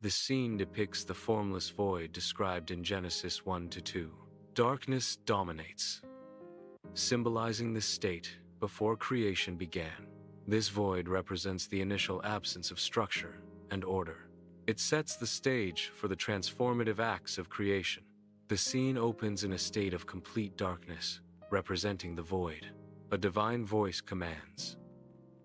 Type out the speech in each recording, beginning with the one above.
The scene depicts the formless void described in Genesis 1-2. Darkness dominates, symbolizing the state before creation began. This void represents the initial absence of structure and order. It sets the stage for the transformative acts of creation. The scene opens in a state of complete darkness, representing the void. A divine voice commands,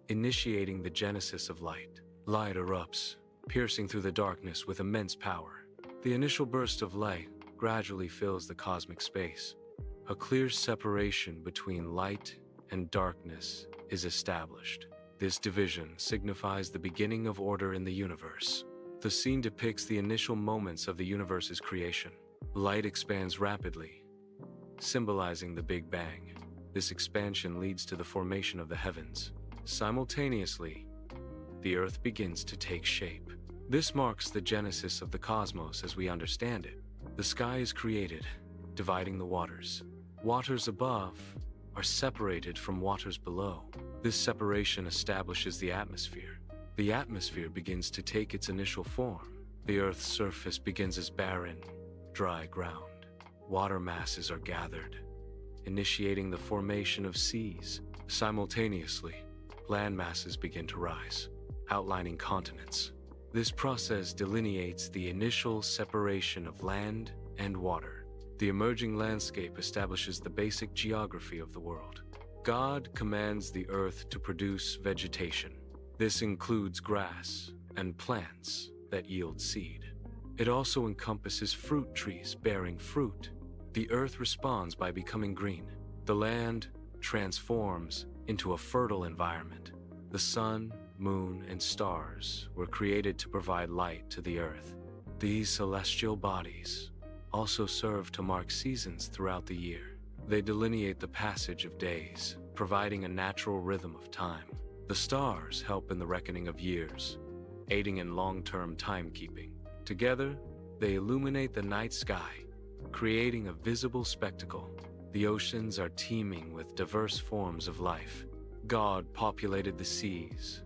initiating the genesis of light. Light erupts, piercing through the darkness with immense power. The initial burst of light gradually fills the cosmic space. A clear separation between light and darkness is established. This division signifies the beginning of order in the universe. The scene depicts the initial moments of the universe's creation. Light expands rapidly, symbolizing the Big Bang. This expansion leads to the formation of the heavens. Simultaneously, the earth begins to take shape. This marks the genesis of the cosmos as we understand it. The sky is created, dividing the waters. Waters above are separated from waters below. This separation establishes the atmosphere. The atmosphere begins to take its initial form. The Earth's surface begins as barren, dry ground. Water masses are gathered, initiating the formation of seas. Simultaneously, land masses begin to rise, outlining continents. This process delineates the initial separation of land and water. The emerging landscape establishes the basic geography of the world. God commands the earth to produce vegetation. This includes grass and plants that yield seed. It also encompasses fruit trees bearing fruit. The earth responds by becoming green. The land transforms into a fertile environment. The sun, moon, and stars were created to provide light to the earth. These celestial bodies also serve to mark seasons throughout the year. They delineate the passage of days, providing a natural rhythm of time. The stars help in the reckoning of years, aiding in long-term timekeeping. Together, they illuminate the night sky, creating a visible spectacle. The oceans are teeming with diverse forms of life. God populated the seas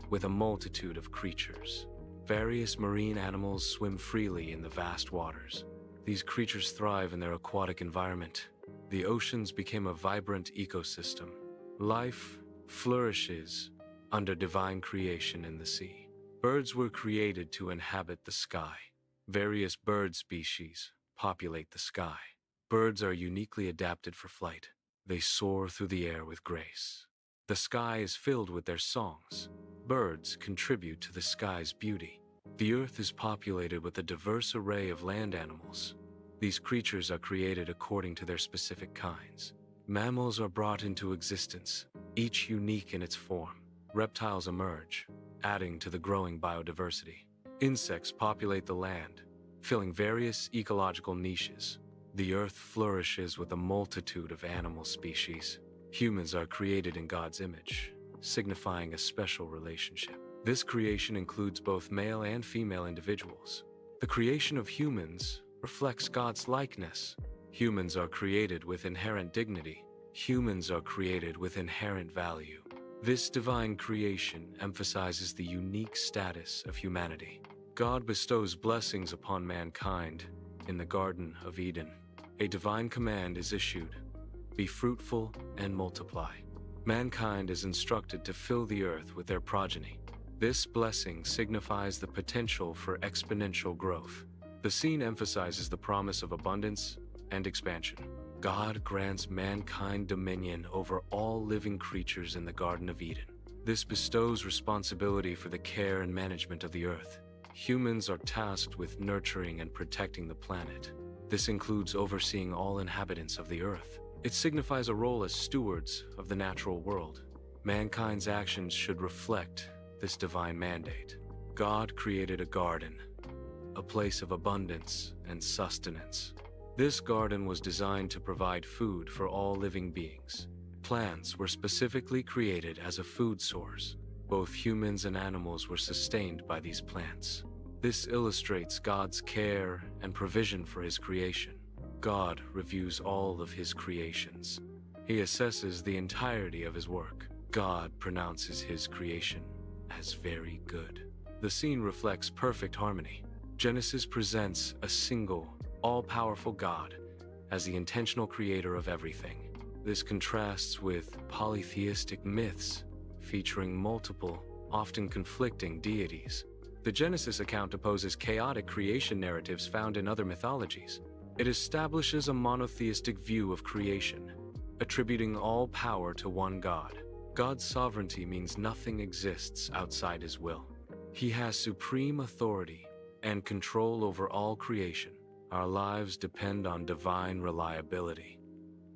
with a multitude of creatures. Various marine animals swim freely in the vast waters. These creatures thrive in their aquatic environment. The oceans became a vibrant ecosystem. Life flourishes under divine creation in the sea. Birds were created to inhabit the sky. Various bird species populate the sky. Birds are uniquely adapted for flight. They soar through the air with grace. The sky is filled with their songs. Birds contribute to the sky's beauty. The earth is populated with a diverse array of land animals. These creatures are created according to their specific kinds. Mammals are brought into existence, each unique in its form. Reptiles emerge, adding to the growing biodiversity. Insects populate the land, filling various ecological niches. The earth flourishes with a multitude of animal species. Humans are created in God's image, signifying a special relationship. This creation includes both male and female individuals. The creation of humans reflects God's likeness. Humans are created with inherent dignity. Humans are created with inherent value. This divine creation emphasizes the unique status of humanity. God bestows blessings upon mankind in the Garden of Eden. A divine command is issued: be fruitful and multiply. Mankind is instructed to fill the earth with their progeny. This blessing signifies the potential for exponential growth. The scene emphasizes the promise of abundance and expansion. God grants mankind dominion over all living creatures in the Garden of Eden. This bestows responsibility for the care and management of the earth. Humans are tasked with nurturing and protecting the planet. This includes overseeing all inhabitants of the earth. It signifies a role as stewards of the natural world. Mankind's actions should reflect this divine mandate. God created a garden, a place of abundance and sustenance. This garden was designed to provide food for all living beings. Plants were specifically created as a food source. Both humans and animals were sustained by these plants. This illustrates God's care and provision for His creation. God reviews all of His creations. He assesses the entirety of His work. God pronounces His creation as very good. The scene reflects perfect harmony. Genesis presents a single, all-powerful God as the intentional creator of everything. This contrasts with polytheistic myths featuring multiple, often conflicting deities. The Genesis account opposes chaotic creation narratives found in other mythologies. It establishes a monotheistic view of creation, attributing all power to one God. God's sovereignty means nothing exists outside his will. He has supreme authority and control over all creation. Our lives depend on divine reliability,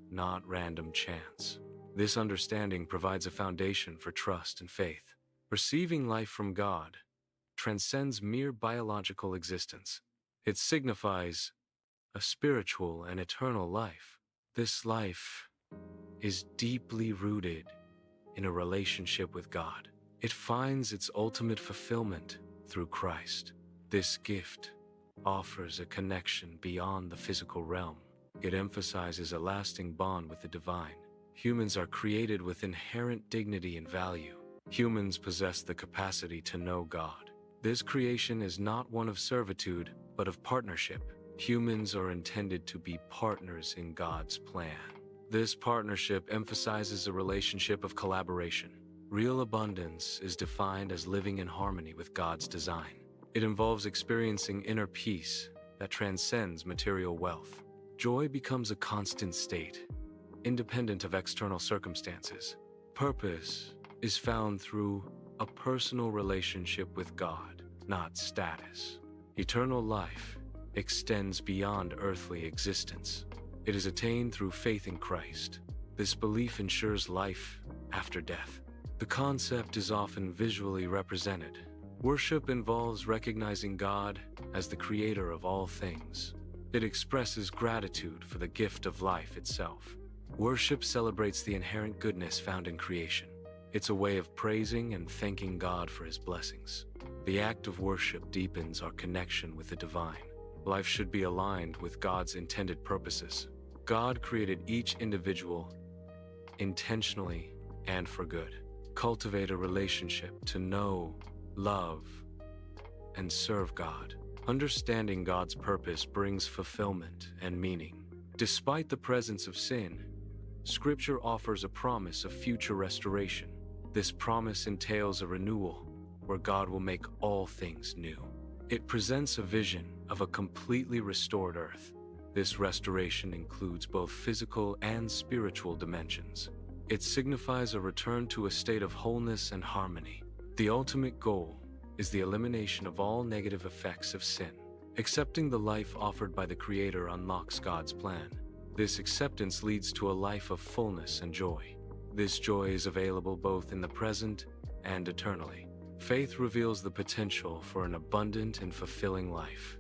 not random chance. This understanding provides a foundation for trust and faith. Receiving life from God transcends mere biological existence. It signifies a spiritual and eternal life. This life is deeply rooted in a relationship with God. It finds its ultimate fulfillment through Christ. This gift offers a connection beyond the physical realm. It emphasizes a lasting bond with the divine. Humans are created with inherent dignity and value. Humans possess the capacity to know God. This creation is not one of servitude, but of partnership. Humans are intended to be partners in God's plan. This partnership emphasizes a relationship of collaboration. Real abundance is defined as living in harmony with God's design. It involves experiencing inner peace that transcends material wealth. Joy becomes a constant state, independent of external circumstances. Purpose is found through a personal relationship with God, not status. Eternal life extends beyond earthly existence. It is attained through faith in Christ. This belief ensures life after death. The concept is often visually represented. Worship involves recognizing God as the creator of all things. It expresses gratitude for the gift of life itself. Worship celebrates the inherent goodness found in creation. It's a way of praising and thanking God for his blessings. The act of worship deepens our connection with the divine. Life should be aligned with God's intended purposes. God created each individual intentionally and for good. Cultivate a relationship to know, love, and serve God. Understanding God's purpose brings fulfillment and meaning. Despite the presence of sin, Scripture offers a promise of future restoration. This promise entails a renewal where God will make all things new. It presents a vision of a completely restored earth. This restoration includes both physical and spiritual dimensions. It signifies a return to a state of wholeness and harmony. The ultimate goal is the elimination of all negative effects of sin. Accepting the life offered by the Creator unlocks God's plan. This acceptance leads to a life of fullness and joy. This joy is available both in the present and eternally. Faith reveals the potential for an abundant and fulfilling life.